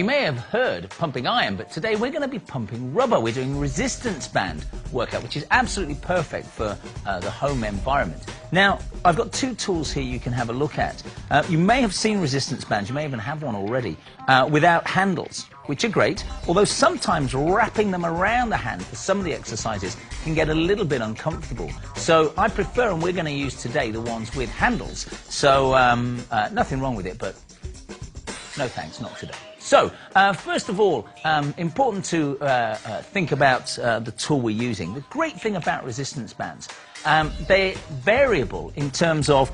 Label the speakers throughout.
Speaker 1: you may have heard of pumping iron, but today we're going to be pumping rubber. We're doing resistance band workout, which is absolutely perfect for the home environment. Now, I've got two tools here you can have a look at. You may have seen resistance bands, you may even have one already, without handles, which are great, although sometimes wrapping them around the hand for some of the exercises can get a little bit uncomfortable. So I prefer, and we're going to use today, the ones with handles. So nothing wrong with it, but no thanks, not today. So, first of all, important to think about the tool we're using. The great thing about resistance bands, they're variable in terms of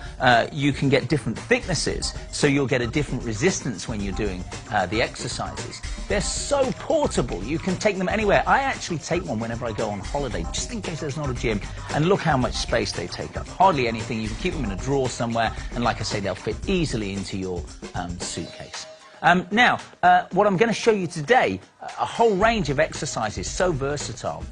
Speaker 1: you can get different thicknesses, so you'll get a different resistance when you're doing the exercises. They're so portable, you can take them anywhere. I actually take one whenever I go on holiday, just in case there's not a gym, and look how much space they take up. Hardly anything. You can keep them in a drawer somewhere, and like I say, they'll fit easily into your suitcase. Now, what I'm going to show you today, a whole range of exercises, so versatile.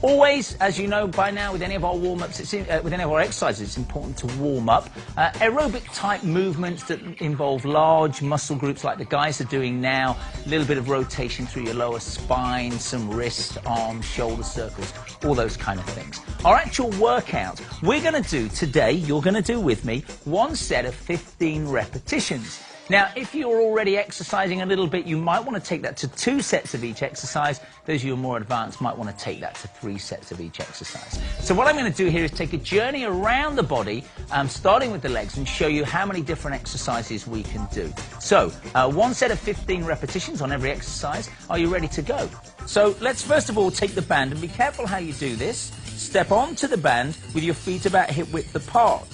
Speaker 1: Always, as you know by now, with any of our warm-ups, with any of our exercises, it's important to warm up. Aerobic-type movements that involve large muscle groups like the guys are doing now, a little bit of rotation through your lower spine, some wrist, arm, shoulder circles, all those kind of things. Our actual workout, we're going to do today, you're going to do with me, one set of 15 repetitions. Now, if you're already exercising a little bit, you might want to take that to 2 sets of each exercise. Those of you who are more advanced might want to take that to 3 sets of each exercise. So what I'm going to do here is take a journey around the body, starting with the legs, and show you how many different exercises we can do. So, one set of 15 repetitions on every exercise. Are you ready to go? So, let's first of all take the band, and be careful how you do this. Step onto the band with your feet about hip width apart.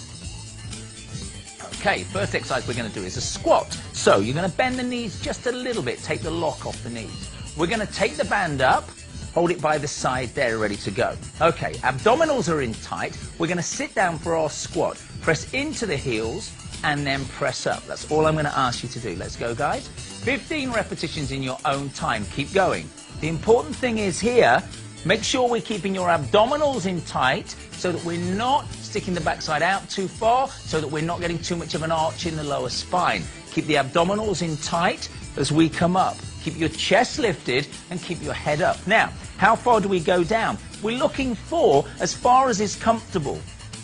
Speaker 1: Okay, first exercise we're going to do is a squat. So you're going to bend the knees just a little bit, take the lock off the knees. We're going to take the band up, hold it by the side there, ready to go. Okay, abdominals are in tight. We're going to sit down for our squat. Press into the heels and then press up. That's all I'm going to ask you to do. Let's go, guys. 15 repetitions in your own time. Keep going. The important thing is here, make sure we're keeping your abdominals in tight so that we're not sticking the backside out too far, so that we're not getting too much of an arch in the lower spine. Keep the abdominals in tight as we come up. Keep your chest lifted and keep your head up. Now, how far do we go down? We're looking for as far as is comfortable.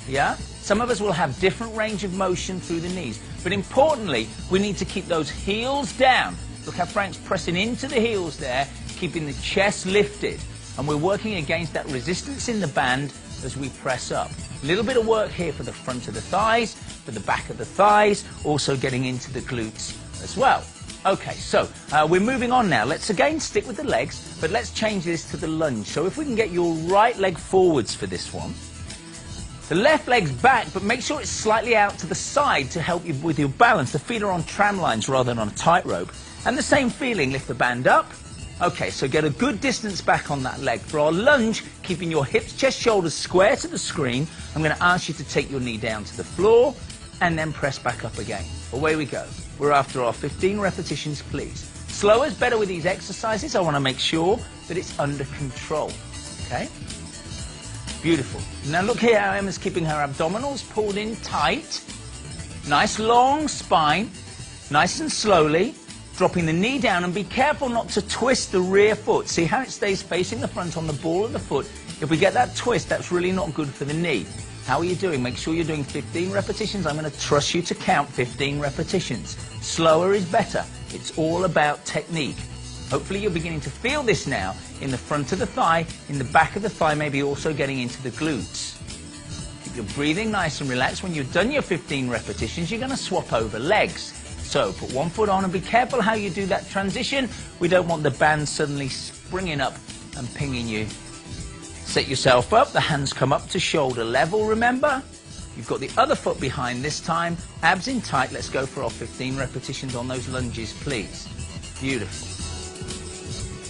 Speaker 1: Yeah? Some of us will have different range of motion through the knees, but importantly, we need to keep those heels down. Look how Frank's pressing into the heels there, keeping the chest lifted. And we're working against that resistance in the band as we press up. A little bit of work here for the front of the thighs, for the back of the thighs, also getting into the glutes as well. Okay, so we're moving on now. Let's again stick with the legs, but let's change this to the lunge. So if we can get your right leg forwards for this one. The left leg's back, but make sure it's slightly out to the side to help you with your balance. The feet are on tram lines rather than on a tightrope. And the same feeling, lift the band up. Okay, so get a good distance back on that leg. For our lunge, keeping your hips, chest, shoulders square to the screen, I'm going to ask you to take your knee down to the floor and then press back up again. Away we go. We're after our 15 repetitions, please. Slower is better with these exercises. I want to make sure that it's under control. Okay? Beautiful. Now look here how Emma's keeping her abdominals pulled in tight. Nice long spine. Nice and slowly. Dropping the knee down, and be careful not to twist the rear foot. See how it stays facing the front on the ball of the foot? If we get that twist, that's really not good for the knee. How are you doing? Make sure you're doing 15 repetitions. I'm going to trust you to count 15 repetitions. Slower is better. It's all about technique. Hopefully you're beginning to feel this now in the front of the thigh, in the back of the thigh, maybe also getting into the glutes. Keep your breathing nice and relaxed. When you've done your 15 repetitions, you're going to swap over legs. So put one foot on and be careful how you do that transition. We don't want the band suddenly springing up and pinging you. Set yourself up. The hands come up to shoulder level, remember? You've got the other foot behind this time. Abs in tight. Let's go for our 15 repetitions on those lunges, please. Beautiful.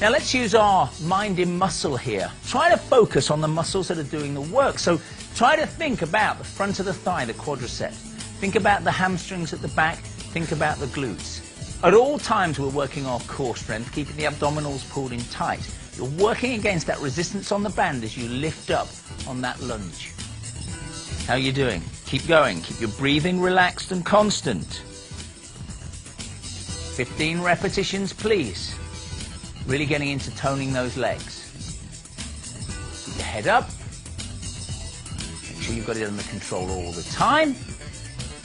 Speaker 1: Now let's use our mind in muscle here. Try to focus on the muscles that are doing the work. So try to think about the front of the thigh, the quadricep. Think about the hamstrings at the back. Think about the glutes. At all times we're working our core strength, keeping the abdominals pulled in tight. You're working against that resistance on the band as you lift up on that lunge. How are you doing? Keep going. Keep your breathing relaxed and constant. 15 repetitions, please. Really getting into toning those legs. Keep your head up. Make sure you've got it under control all the time.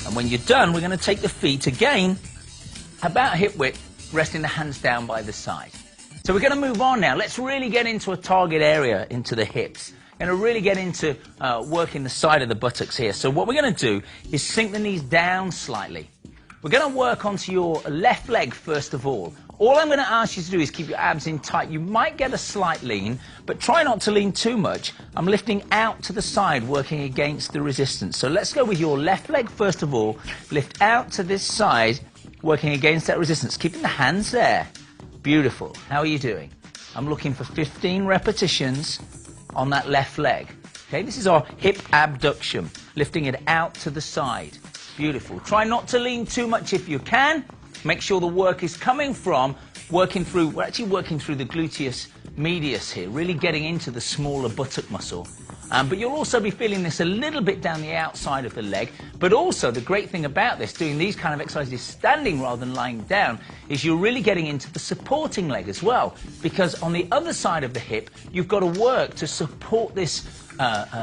Speaker 1: And when you're done, we're going to take the feet again, about hip width, resting the hands down by the side. So we're going to move on now. Let's really get into a target area, into the hips. Going to really get into working the side of the buttocks here. So what we're going to do is sink the knees down slightly. We're going to work onto your left leg first of all. All I'm going to ask you to do is keep your abs in tight. You might get a slight lean, but try not to lean too much. I'm lifting out to the side, working against the resistance. So let's go with your left leg first of all. Lift out to this side, working against that resistance. Keeping the hands there. Beautiful. How are you doing? I'm looking for 15 repetitions on that left leg. Okay, this is our hip abduction, lifting it out to the side. Beautiful. Try not to lean too much if you can. Make sure the work is coming from we're actually working through the gluteus medius here, really getting into the smaller buttock muscle. But you'll also be feeling this a little bit down the outside of the leg. But also the great thing about this, doing these kind of exercises standing rather than lying down, is you're really getting into the supporting leg as well. Because on the other side of the hip, you've got to work to support this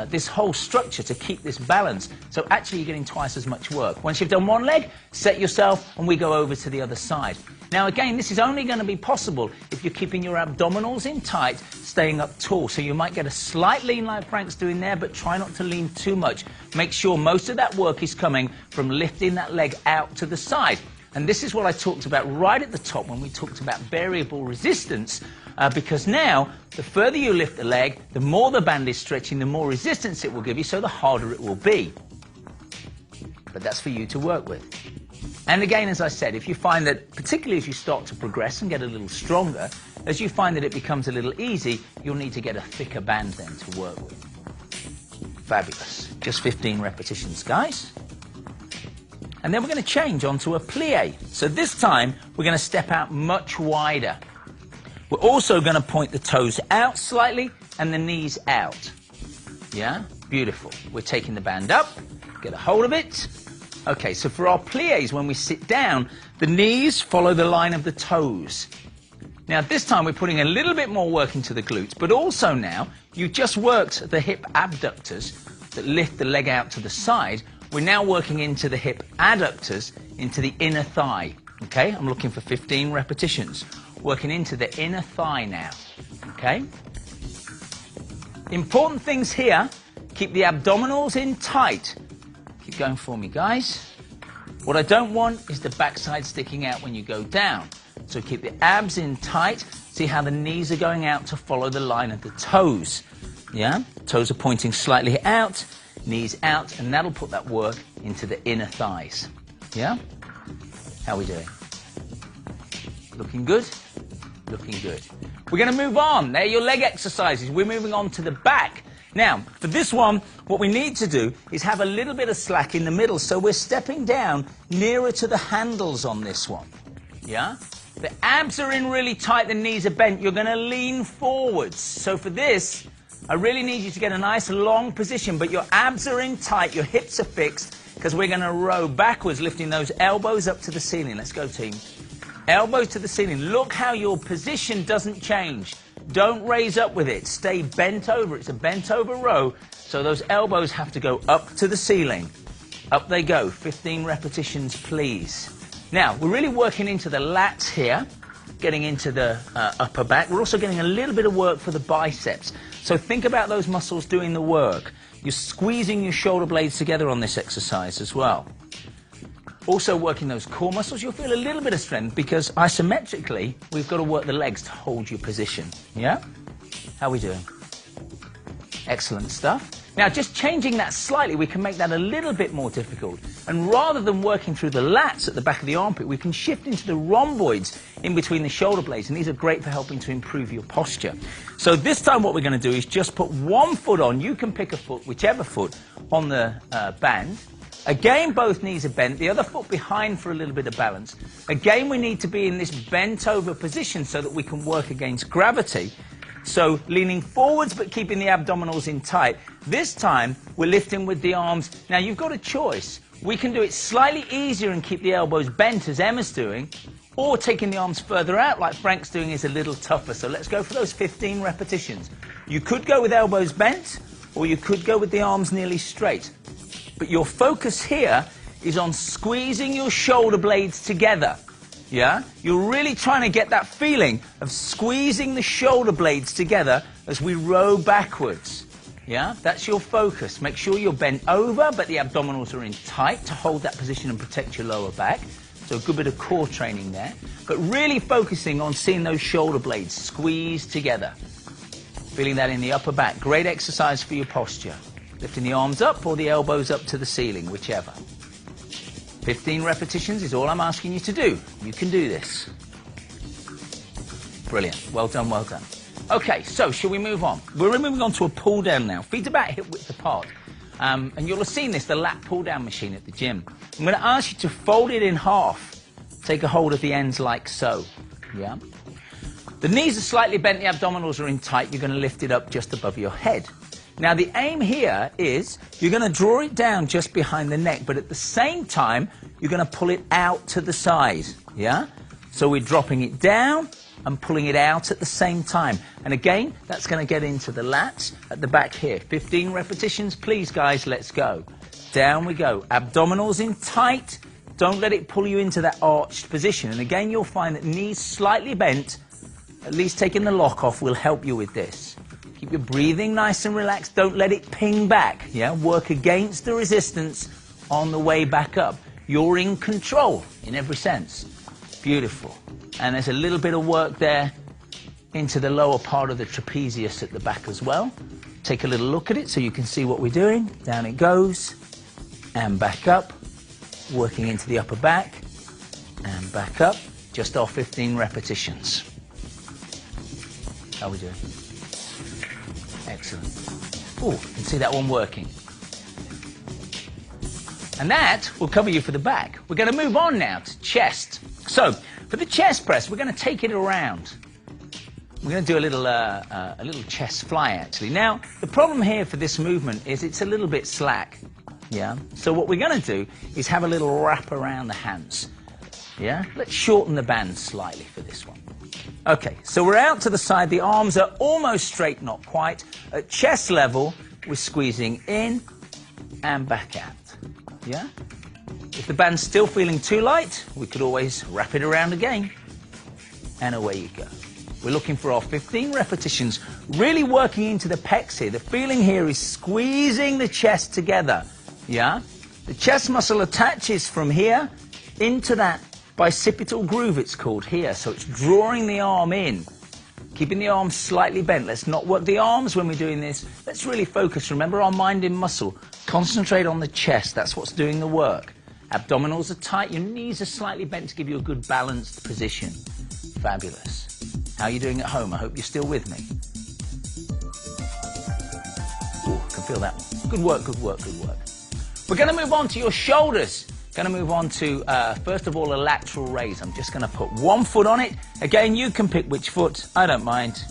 Speaker 1: this whole structure to keep this balance. So actually you're getting twice as much work. Once you've done one leg, set yourself and we go over to the other side. Now again, this is only going to be possible if you're keeping your abdominals in tight, staying up tall. So you might get a slight lean like Frank's doing there, but try not to lean too much. Make sure most of that work is coming from lifting that leg out to the side. And this is what I talked about right at the top when we talked about variable resistance, because now the further you lift the leg, the more the band is stretching, the more resistance it will give you, so the harder it will be. But that's for you to work with. And again, as I said, if you find that, particularly as you start to progress and get a little stronger, as you find that it becomes a little easy, you'll need to get a thicker band then to work with. Fabulous. Just 15 repetitions, guys. And then we're going to change onto a plie. So this time, we're going to step out much wider. We're also going to point the toes out slightly and the knees out. Yeah? Beautiful. We're taking the band up, get a hold of it. Okay, so for our plies, when we sit down, the knees follow the line of the toes. Now this time we're putting a little bit more work into the glutes, but also now, you just worked the hip abductors that lift the leg out to the side. We're now working into the hip adductors, into the inner thigh. Okay, I'm looking for 15 repetitions. Working into the inner thigh now. Okay? Important things here, keep the abdominals in tight. Keep going for me, guys. What I don't want is the backside sticking out when you go down. So keep the abs in tight. See how the knees are going out to follow the line of the toes. Yeah? Toes are pointing slightly out, knees out, and that'll put that work into the inner thighs. Yeah? How are we doing? Looking good? Looking good. We're going to move on. They're your leg exercises. We're moving on to the back. Now, for this one, what we need to do is have a little bit of slack in the middle. So we're stepping down nearer to the handles on this one. Yeah? The abs are in really tight, the knees are bent. You're going to lean forwards. So for this, I really need you to get a nice long position, but your abs are in tight, your hips are fixed, because we're going to row backwards, lifting those elbows up to the ceiling. Let's go, team. Elbows to the ceiling. Look how your position doesn't change. Don't raise up with it. Stay bent over. It's a bent over row, so those elbows have to go up to the ceiling. Up they go. 15 repetitions, please. Now, we're really working into the lats here, getting into the upper back. We're also getting a little bit of work for the biceps. So think about those muscles doing the work. You're squeezing your shoulder blades together on this exercise as well. Also working those core muscles, you'll feel a little bit of strength because isometrically, we've got to work the legs to hold your position. Yeah? How are we doing? Excellent stuff. Now, just changing that slightly, we can make that a little bit more difficult. And rather than working through the lats at the back of the armpit, we can shift into the rhomboids in between the shoulder blades. And these are great for helping to improve your posture. So this time what we're going to do is just put one foot on. You can pick a foot, whichever foot, on the band. Again, both knees are bent, the other foot behind for a little bit of balance. Again, we need to be in this bent over position so that we can work against gravity. So leaning forwards but keeping the abdominals in tight. This time, we're lifting with the arms. Now, you've got a choice. We can do it slightly easier and keep the elbows bent, as Emma's doing, or taking the arms further out like Frank's doing is a little tougher. So let's go for those 15 repetitions. You could go with elbows bent, or you could go with the arms nearly straight. But your focus here is on squeezing your shoulder blades together. Yeah? You're really trying to get that feeling of squeezing the shoulder blades together as we row backwards. Yeah? That's your focus. Make sure you're bent over, but the abdominals are in tight to hold that position and protect your lower back. So a good bit of core training there. But really focusing on seeing those shoulder blades squeeze together. Feeling that in the upper back. Great exercise for your posture. Lifting the arms up or the elbows up to the ceiling, whichever. 15 repetitions is all I'm asking you to do. You can do this. Brilliant. Well done, well done. Okay, so shall we move on? We're moving on to a pull down now. Feet about hip width apart. And you'll have seen this, the lat pull down machine at the gym. I'm going to ask you to fold it in half. Take a hold of the ends like so. Yeah? The knees are slightly bent, the abdominals are in tight. You're going to lift it up just above your head. Now the aim here is you're going to draw it down just behind the neck, but at the same time you're going to pull it out to the side. Yeah? So we're dropping it down and pulling it out at the same time. And again, that's going to get into the lats at the back here. 15 repetitions, please guys, let's go. Down we go. Abdominals in tight. Don't let it pull you into that arched position. And again, you'll find that knees slightly bent, at least taking the lock off will help you with this. Keep your breathing nice and relaxed. Don't let it ping back. Yeah? Work against the resistance on the way back up. You're in control in every sense. Beautiful. And there's a little bit of work there into the lower part of the trapezius at the back as well. Take a little look at it so you can see what we're doing. Down it goes. And back up. Working into the upper back. And back up. Just our 15 repetitions. How are we doing? Excellent. Oh, you can see that one working. And that will cover you for the back. We're going to move on now to chest. So, for the chest press, we're going to take it around. We're going to do a little chest fly, actually. Now, the problem here for this movement is it's a little bit slack. Yeah? So what we're going to do is have a little wrap around the hands. Yeah? Let's shorten the band slightly for this one. Okay, so we're out to the side. The arms are almost straight, not quite. At chest level, we're squeezing in and back out. Yeah? If the band's still feeling too light, we could always wrap it around again. And away you go. We're looking for our 15 repetitions, really working into the pecs here. The feeling here is squeezing the chest together. Yeah? The chest muscle attaches from here into that bicipital groove, it's called here. So it's drawing the arm in, keeping the arm slightly bent. Let's not work the arms when we're doing this. Let's really focus. Remember our mind in muscle. Concentrate on the chest. That's what's doing the work. Abdominals are tight. Your knees are slightly bent to give you a good balanced position. Fabulous. How are you doing at home? I hope you're still with me. Ooh, I can feel that one. Good work, good work, good work. We're going to move on to your shoulders. Going to move on to, first of all, a lateral raise. I'm just going to put one foot on it. Again, you can pick which foot. I don't mind.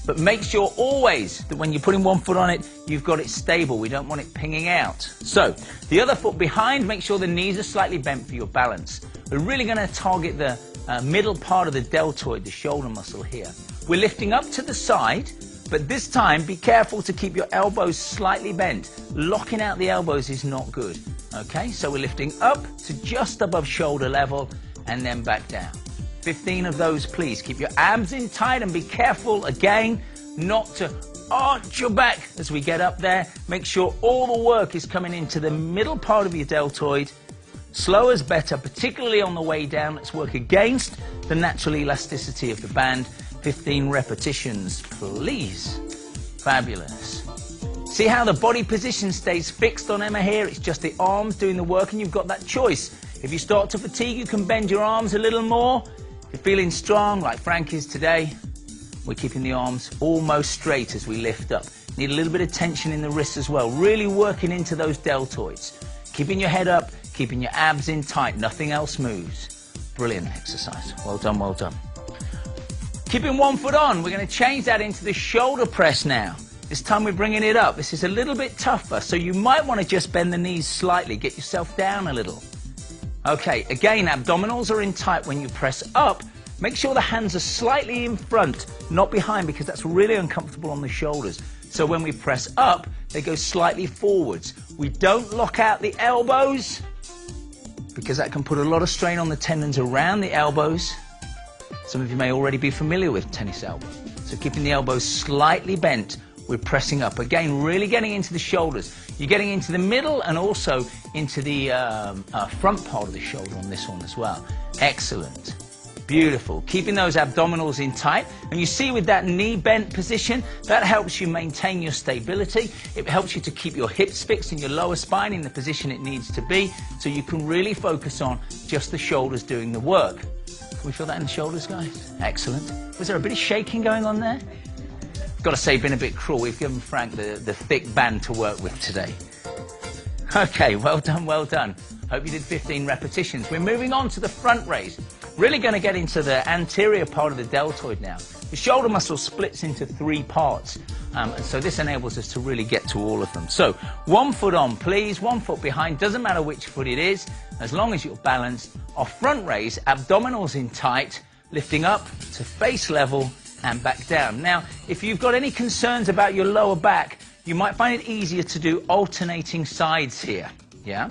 Speaker 1: But make sure always that when you're putting one foot on it, you've got it stable. We don't want it pinging out. So, the other foot behind, make sure the knees are slightly bent for your balance. We're really going to target the middle part of the deltoid, the shoulder muscle here. We're lifting up to the side, but this time be careful to keep your elbows slightly bent. Locking out the elbows is not good. Okay, so we're lifting up to just above shoulder level and then back down. 15 of those, please. Keep your abs in tight and be careful, again, not to arch your back as we get up there. Make sure all the work is coming into the middle part of your deltoid. Slow is better, particularly on the way down. Let's work against the natural elasticity of the band. 15 repetitions, please. Fabulous. See how the body position stays fixed on Emma here? It's just the arms doing the work, and you've got that choice. If you start to fatigue, you can bend your arms a little more. If you're feeling strong, like Frank is today, we're keeping the arms almost straight as we lift up. Need a little bit of tension in the wrists as well. Really working into those deltoids. Keeping your head up, keeping your abs in tight. Nothing else moves. Brilliant exercise. Well done, well done. Keeping one foot on, we're going to change that into the shoulder press now. This time we're bringing it up. This is a little bit tougher, so you might want to just bend the knees slightly. Get yourself down a little. Okay, again, abdominals are in tight when you press up. Make sure the hands are slightly in front, not behind, because that's really uncomfortable on the shoulders. So when we press up, they go slightly forwards. We don't lock out the elbows, because that can put a lot of strain on the tendons around the elbows. Some of you may already be familiar with tennis elbow. So keeping the elbows slightly bent, we're pressing up. Again, really getting into the shoulders. You're getting into the middle and also into the front part of the shoulder on this one as well. Excellent. Beautiful. Keeping those abdominals in tight. And you see with that knee bent position, that helps you maintain your stability. It helps you to keep your hips fixed and your lower spine in the position it needs to be, so you can really focus on just the shoulders doing the work. Can we feel that in the shoulders, guys? Excellent. Was there a bit of shaking going on there? Got to say, been a bit cruel. We've given Frank the thick band to work with today. Okay, well done, well done. Hope you did 15 repetitions. We're moving on to the front raise. Really going to get into the anterior part of the deltoid now. The shoulder muscle splits into 3 parts, and so this enables us to really get to all of them. So 1 foot on, please, 1 foot behind. Doesn't matter which foot it is, as long as you're balanced. Our front raise, abdominals in tight, lifting up to face level and back down. Now, if you've got any concerns about your lower back, you might find it easier to do alternating sides here, yeah?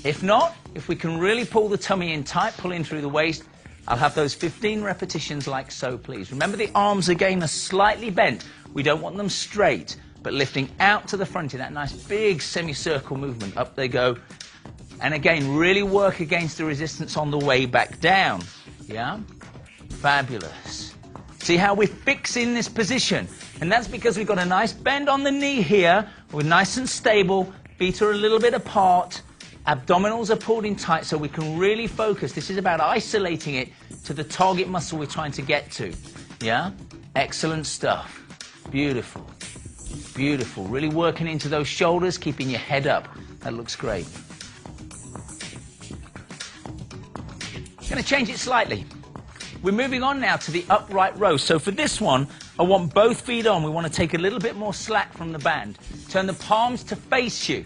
Speaker 1: If not, if we can really pull the tummy in tight, pull in through the waist, I'll have those 15 repetitions like so, please. Remember, the arms again are slightly bent. We don't want them straight, but lifting out to the front in that nice big semicircle movement. Up they go. And again, really work against the resistance on the way back down, yeah? Fabulous. See how we fix in this position? And that's because we've got a nice bend on the knee here. We're nice and stable. Feet are a little bit apart. Abdominals are pulled in tight, so we can really focus. This is about isolating it to the target muscle we're trying to get to. Yeah? Excellent stuff. Beautiful. Beautiful. Really working into those shoulders, keeping your head up. That looks great. I'm going to change it slightly. We're moving on now to the upright row. So for this one, I want both feet on. We want to take a little bit more slack from the band. Turn the palms to face you.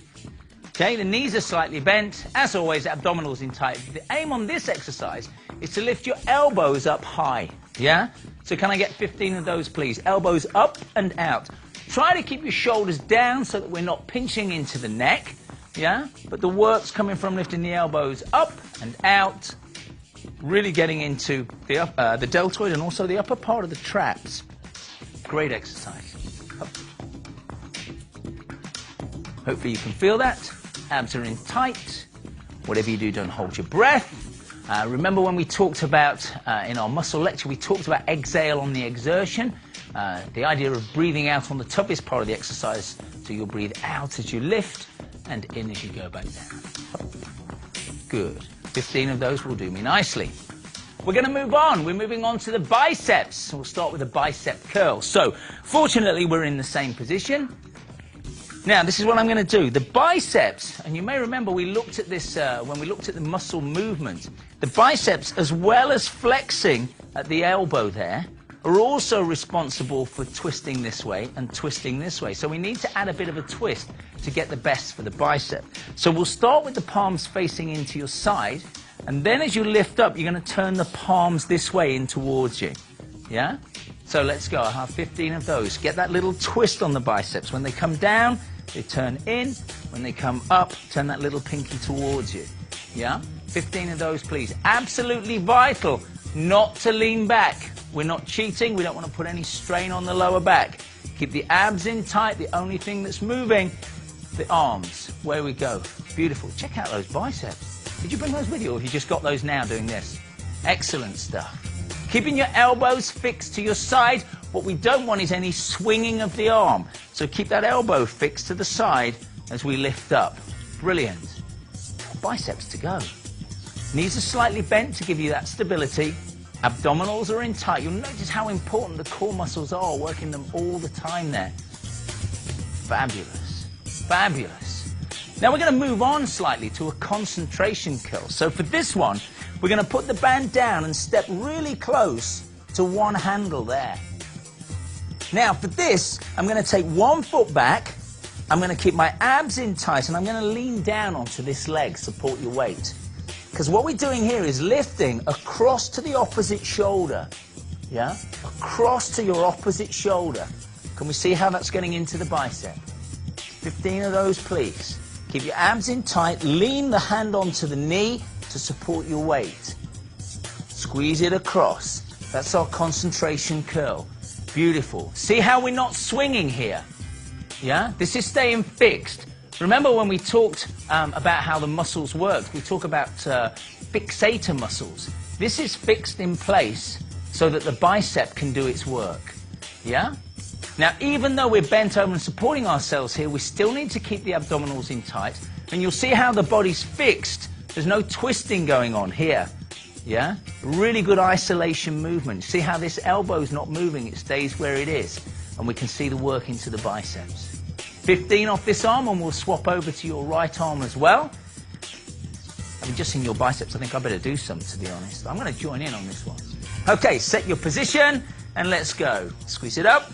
Speaker 1: Okay, the knees are slightly bent. As always, abdominals in tight. The aim on this exercise is to lift your elbows up high. Yeah? So can I get 15 of those, please? Elbows up and out. Try to keep your shoulders down so that we're not pinching into the neck. Yeah? But the work's coming from lifting the elbows up and out. Really getting into the deltoid and also the upper part of the traps. Great exercise. Up. Hopefully you can feel that. Abs are in tight. Whatever you do, don't hold your breath. Remember when we talked about, in our muscle lecture, we talked about exhale on the exertion. The idea of breathing out on the toughest part of the exercise, so you'll breathe out as you lift and in as you go back down. Good. 15 of those will do me nicely. We're going to move on. We're moving on to the biceps. We'll start with a bicep curl. So, fortunately, we're in the same position. Now, this is what I'm going to do. The biceps, and you may remember we looked at this when we looked at the muscle movement. The biceps, as well as flexing at the elbow there, are also responsible for twisting this way and twisting this way. So we need to add a bit of a twist to get the best for the bicep. So we'll start with the palms facing into your side, and then as you lift up, you're going to turn the palms this way in towards you. Yeah? So let's go. I'll have 15 of those. Get that little twist on the biceps. When they come down, they turn in. When they come up, turn that little pinky towards you. Yeah? 15 of those, please. Absolutely vital not to lean back. We're not cheating. We don't want to put any strain on the lower back. Keep the abs in tight. The only thing that's moving, the arms. Where we go. Beautiful. Check out those biceps. Did you bring those with you, or have you just got those now doing this? Excellent stuff. Keeping your elbows fixed to your side. What we don't want is any swinging of the arm. So keep that elbow fixed to the side as we lift up. Brilliant. Biceps to go. Knees are slightly bent to give you that stability. Abdominals are in tight. You'll notice how important the core muscles are, working them all the time there. Fabulous. Fabulous. Now we're going to move on slightly to a concentration curl. So for this one, we're going to put the band down and step really close to one handle there. Now for this, I'm going to take 1 foot back. I'm going to keep my abs in tight, and I'm going to lean down onto this leg, support your weight. Because what we're doing here is lifting across to the opposite shoulder. Yeah? Across to your opposite shoulder. Can we see how that's getting into the bicep? 15 of those, please. Keep your abs in tight. Lean the hand onto the knee to support your weight. Squeeze it across. That's our concentration curl. Beautiful. See how we're not swinging here? Yeah? This is staying fixed. Remember when we talked about how the muscles work, we talk about fixator muscles. This is fixed in place so that the bicep can do its work. Yeah? Now, even though we're bent over and supporting ourselves here, we still need to keep the abdominals in tight. And you'll see how the body's fixed. There's no twisting going on here. Yeah? Really good isolation movement. See how this elbow's not moving, it stays where it is. And we can see the work into the biceps. 15 off this arm, and we'll swap over to your right arm as well. I mean, just in your biceps, I think I better do some, to be honest. I'm going to join in on this one. Okay, set your position, and let's go. Squeeze it up.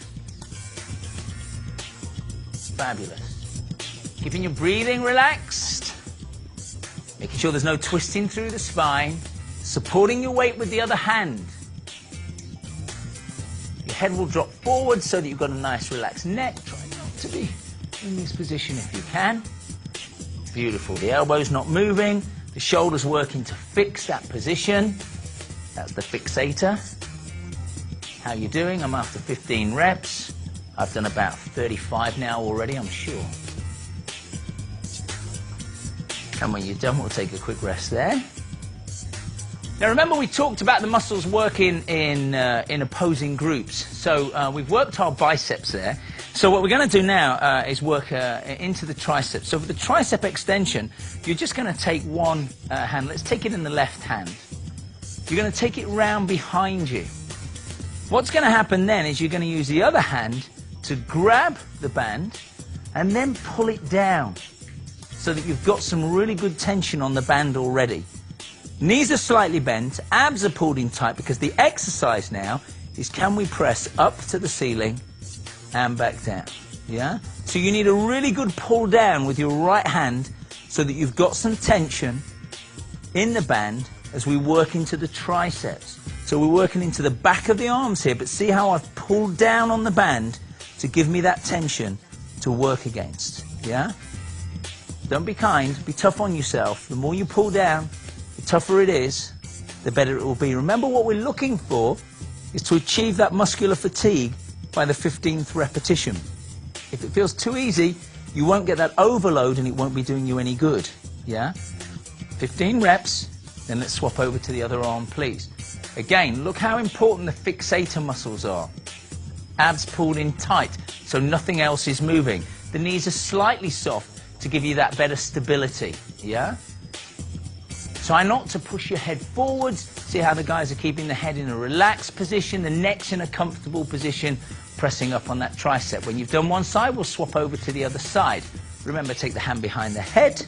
Speaker 1: Fabulous. Keeping your breathing relaxed. Making sure there's no twisting through the spine. Supporting your weight with the other hand. Your head will drop forward so that you've got a nice relaxed neck. Try not to be in this position if you can. Beautiful. The elbow's not moving. The shoulder's working to fix that position. That's the fixator. How you doing? I'm after 15 reps. I've done about 35 now already, I'm sure. And when you're done, we'll take a quick rest there. Now remember, we talked about the muscles working in opposing groups. So we've worked our biceps there. So what we're going to do now is work into the triceps. So for the tricep extension, you're just going to take one hand. Let's take it in the left hand. You're going to take it round behind you. What's going to happen then is you're going to use the other hand to grab the band and then pull it down so that you've got some really good tension on the band already. Knees are slightly bent, abs are pulled in tight, because the exercise now is, can we press up to the ceiling and back down? Yeah? So you need a really good pull down with your right hand so that you've got some tension in the band as we work into the triceps. So we're working into the back of the arms here, but see how I've pulled down on the band to give me that tension to work against. Yeah? Don't be kind, be tough on yourself. The more you pull down, the tougher it is, the better it will be. Remember, what we're looking for is to achieve that muscular fatigue by the 15th repetition. If it feels too easy, you won't get that overload and it won't be doing you any good. Yeah? 15 reps, then let's swap over to the other arm, please. Again, look how important the fixator muscles are. Abs pulled in tight, so nothing else is moving. The knees are slightly soft to give you that better stability. Yeah? Try not to push your head forwards. See how the guys are keeping the head in a relaxed position, the neck's in a comfortable position, pressing up on that tricep. When you've done one side, we'll swap over to the other side. Remember, take the hand behind the head,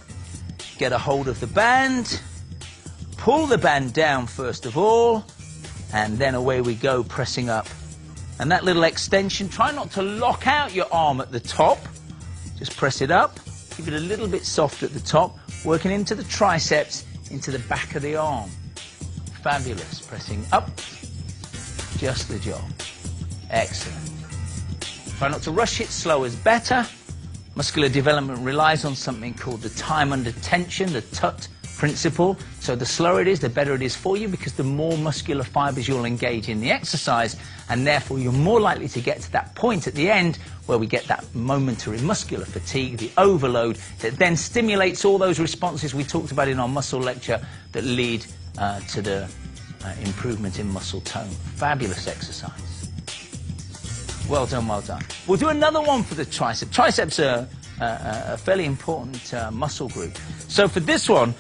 Speaker 1: get a hold of the band, pull the band down first of all, and then away we go, pressing up. And that little extension, try not to lock out your arm at the top. Just press it up, keep it a little bit soft at the top, working into the triceps, into the back of the arm. Fabulous. Pressing up. Just the job. Excellent. Try not to rush it. Slow is better. Muscular development relies on something called the time under tension, the TUT principle. So the slower it is, the better it is for you, because the more muscular fibers you'll engage in the exercise, and therefore you're more likely to get to that point at the end where we get that momentary muscular fatigue, the overload that then stimulates all those responses we talked about in our muscle lecture that lead to the improvement in muscle tone. Fabulous exercise. Well done, well done. We'll do another one for the tricep. Triceps are a fairly important muscle group. So for this one,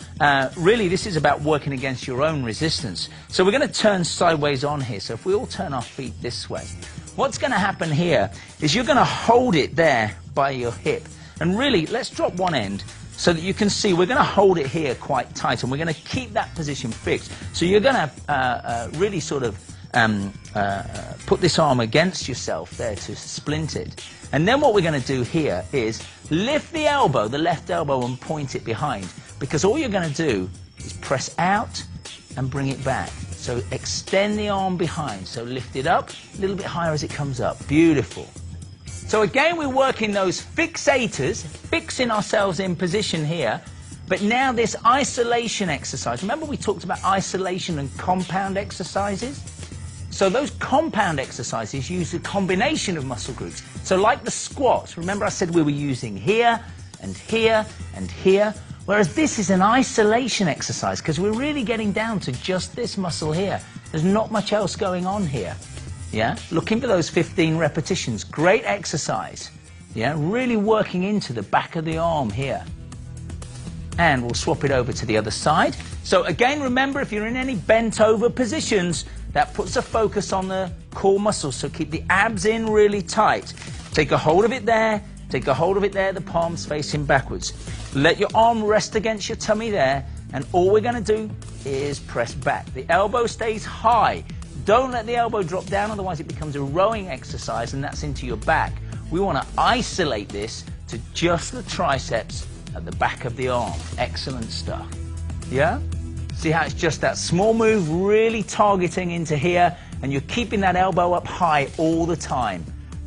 Speaker 1: really this is about working against your own resistance. So we're going to turn sideways on here. So if we all turn our feet this way, what's going to happen here is you're going to hold it there by your hip. And really, let's drop one end so that you can see we're going to hold it here quite tight, and we're going to keep that position fixed. So you're going to really sort of put this arm against yourself there to splint it. And then what we're going to do here is lift the elbow, the left elbow, and point it behind. Because all you're going to do is press out and bring it back. So extend the arm behind. So lift it up, a little bit higher as it comes up. Beautiful. So again, we're working those fixators, fixing ourselves in position here. But now this isolation exercise. Remember we talked about isolation and compound exercises? So those compound exercises use a combination of muscle groups. So like the squats, remember I said we were using here and here and here? Whereas this is an isolation exercise because we're really getting down to just this muscle here. There's not much else going on here. Yeah? Looking for those 15 repetitions. Great exercise. Yeah? Really working into the back of the arm here. And we'll swap it over to the other side. So again, remember, if you're in any bent over positions, that puts a focus on the core muscles. So keep the abs in really tight. Take a hold of it there. Take a hold of it there, the palms facing backwards. Let your arm rest against your tummy there. And all we're going to do is press back. The elbow stays high. Don't let the elbow drop down, otherwise it becomes a rowing exercise and that's into your back. We want to isolate this to just the triceps at the back of the arm. Excellent stuff. Yeah? See how it's just that small move, really targeting into here, and you're keeping that elbow up high all the time.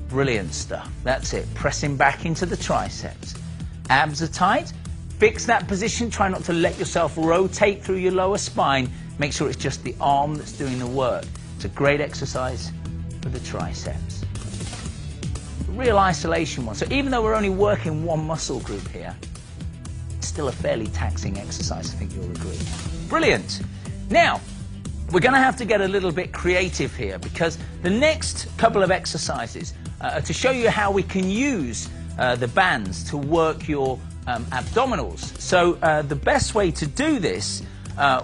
Speaker 1: Brilliant stuff. That's it. Pressing back into the triceps. Abs are tight. Fix that position. Try not to let yourself rotate through your lower spine. Make sure it's just the arm that's doing the work. It's a great exercise for the triceps. Real isolation one. So even though we're only working one muscle group here, it's still a fairly taxing exercise, I think you'll agree. Brilliant. Now, we're going to have to get a little bit creative here because the next couple of exercises are to show you how we can use the bands to work your abdominals. So the best way to do this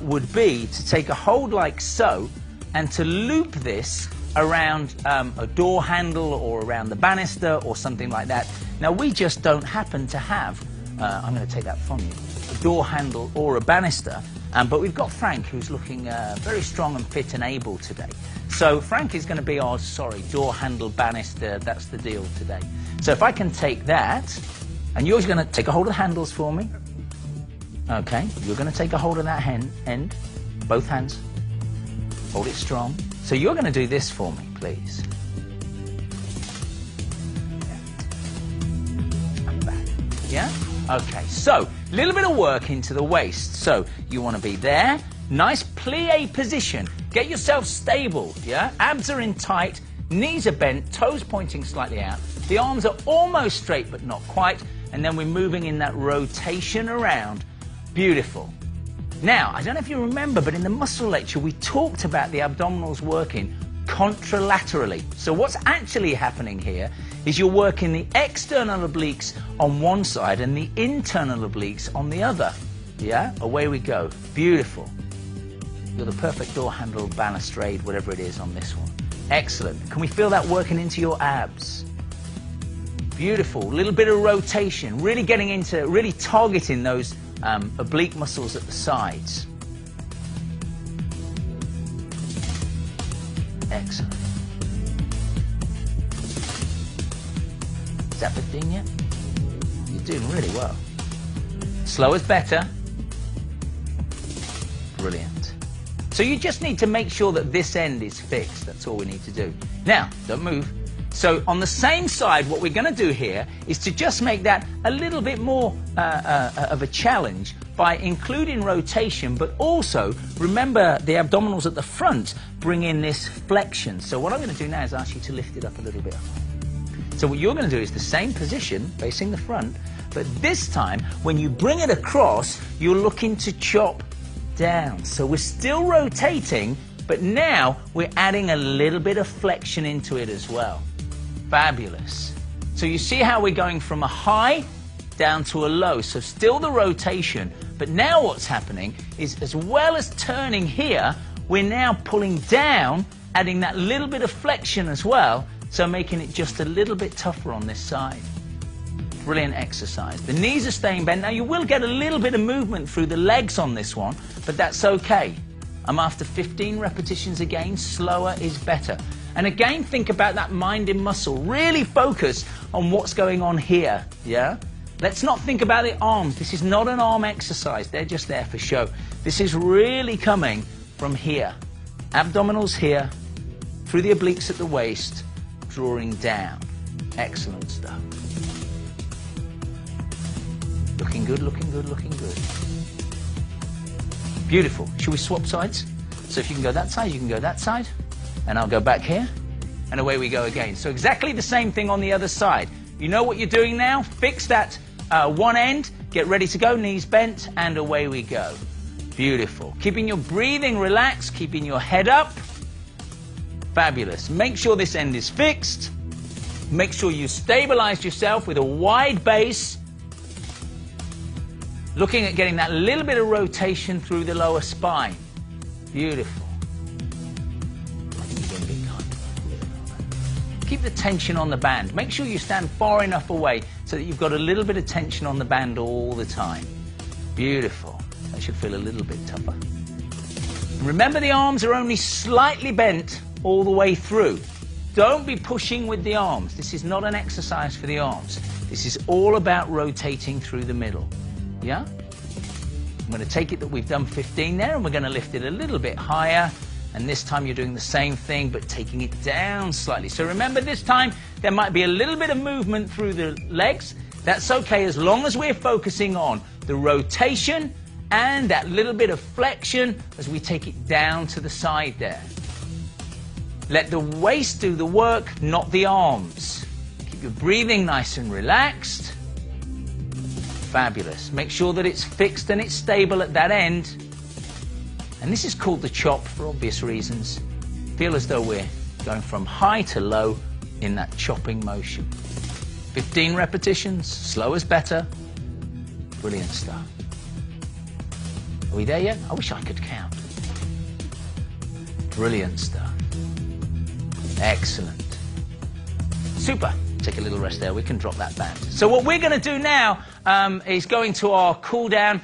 Speaker 1: would be to take a hold like so and to loop this around a door handle or around the banister or something like that. Now we just don't happen to have, I'm going to take that from you, a door handle or a banister, but we've got Frank who's looking very strong and fit and able today. So Frank is going to be our, door handle banister, that's the deal today. So if I can take that, and you're going to take a hold of the handles for me. Okay, you're going to take a hold of that end, both hands. Hold it strong. So you're going to do this for me, please. And back. Yeah? Okay, so a little bit of work into the waist. So you want to be there. Nice plie position. Get yourself stable, yeah? Abs are in tight, knees are bent, toes pointing slightly out. The arms are almost straight, but not quite. And then we're moving in that rotation around. Beautiful. Now, I don't know if you remember, but in the muscle lecture, we talked about the abdominals working contralaterally. So what's actually happening here is you're working the external obliques on one side and the internal obliques on the other. Yeah? Away we go. Beautiful. You're the perfect door handle, balustrade, whatever it is on this one. Excellent. Can we feel that working into your abs? Beautiful. A little bit of rotation. Really getting into, really targeting those oblique muscles at the sides. Excellent. Is that 15 yet? You're doing really well. Slow is better. Brilliant. So you just need to make sure that this end is fixed. That's all we need to do. Now, don't move. So on the same side, what we're going to do here is to just make that a little bit more of a challenge by including rotation, but also remember the abdominals at the front bring in this flexion. So what I'm going to do now is ask you to lift it up a little bit. So what you're going to do is the same position facing the front, but this time when you bring it across, you're looking to chop down. So we're still rotating, but now we're adding a little bit of flexion into it as well. Fabulous. So you see how we're going from a high down to a low. So still the rotation, but now what's happening is as well as turning here, we're now pulling down, adding that little bit of flexion as well, so making it just a little bit tougher on this side. Brilliant exercise. The knees are staying bent. Now you will get a little bit of movement through the legs on this one, but that's okay. I'm after 15 repetitions again. Slower is better. And again, think about that mind in muscle. Really focus on what's going on here, yeah? Let's not think about the arms. This is not an arm exercise. They're just there for show. This is really coming from here. Abdominals here, through the obliques at the waist, drawing down. Excellent stuff. Looking good, looking good, looking good. Beautiful. Should we swap sides? So if you can go that side, you can go that side. And I'll go back here. And away we go again. So exactly the same thing on the other side. You know what you're doing now? Fix that one end. Get ready to go. Knees bent. And away we go. Beautiful. Keeping your breathing relaxed. Keeping your head up. Fabulous. Make sure this end is fixed. Make sure you stabilize yourself with a wide base. Looking at getting that little bit of rotation through the lower spine. Beautiful. Keep the tension on the band. Make sure you stand far enough away so that you've got a little bit of tension on the band all the time. Beautiful. That should feel a little bit tougher. And remember, the arms are only slightly bent all the way through. Don't be pushing with the arms. This is not an exercise for the arms. This is all about rotating through the middle. Yeah? I'm going to take it that we've done 15 there, and we're going to lift it a little bit higher. And this time you're doing the same thing, but taking it down slightly. So remember, this time there might be a little bit of movement through the legs. That's okay, as long as we're focusing on the rotation and that little bit of flexion as we take it down to the side there. Let the waist do the work, not the arms. Keep your breathing nice and relaxed. Fabulous. Make sure that it's fixed and it's stable at that end. And this is called the chop for obvious reasons. Feel as though we're going from high to low in that chopping motion. 15 repetitions, slow is better. Brilliant stuff. Are we there yet? I wish I could count. Brilliant stuff. Excellent. Super. Take a little rest there. We can drop that band. So what we're going to do now is going to our cool down,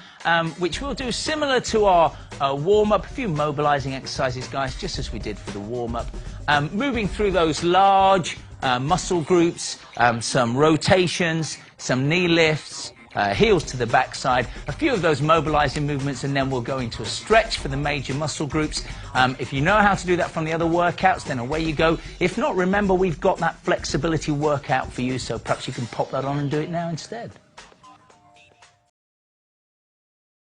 Speaker 1: which we'll do similar to our warm-up. A few mobilizing exercises, guys, just as we did for the warm-up. Moving through those large muscle groups, some rotations, some knee lifts, heels to the backside, a few of those mobilizing movements, and then we'll go into a stretch for the major muscle groups. If you know how to do that from the other workouts, then away you go. If not, remember, we've got that flexibility workout for you, so perhaps you can pop that on and do it now instead.